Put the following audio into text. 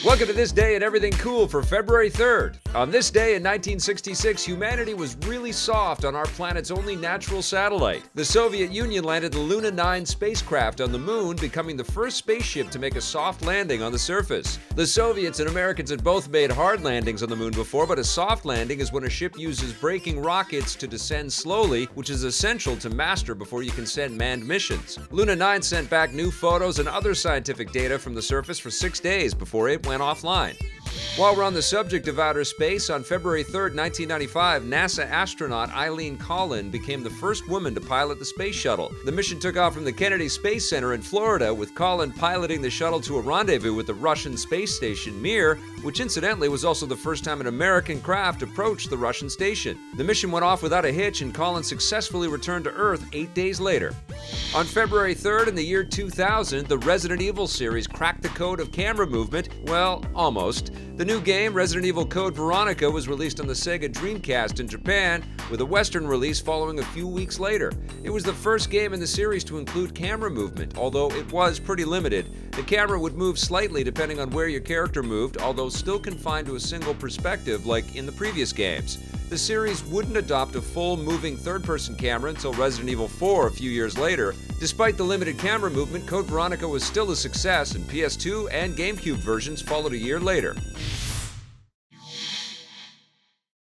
Welcome to This Day in Everything Cool for February 3rd. On this day in 1966, humanity was really soft on our planet's only natural satellite. The Soviet Union landed the Luna 9 spacecraft on the moon, becoming the first spaceship to make a soft landing on the surface. The Soviets and Americans had both made hard landings on the moon before, but a soft landing is when a ship uses braking rockets to descend slowly, which is essential to master before you can send manned missions. Luna 9 sent back new photos and other scientific data from the surface for 6 days before it went offline. While we're on the subject of outer space, on February 3rd, 1995, NASA astronaut Eileen Collin became the first woman to pilot the space shuttle. The mission took off from the Kennedy Space Center in Florida, with Collin piloting the shuttle to a rendezvous with the Russian space station Mir, which incidentally was also the first time an American craft approached the Russian station. The mission went off without a hitch, and Collin successfully returned to Earth 8 days later. On February 3rd in the year 2000, the Resident Evil series cracked the code of camera movement, well, almost. The new game, Resident Evil Code Veronica, was released on the Sega Dreamcast in Japan, with a Western release following a few weeks later. It was the first game in the series to include camera movement, although it was pretty limited. The camera would move slightly depending on where your character moved, although still confined to a single perspective like in the previous games. The series wouldn't adopt a full moving third-person camera until Resident Evil 4 a few years later. Despite the limited camera movement, Code Veronica was still a success, and PS2 and GameCube versions followed a year later.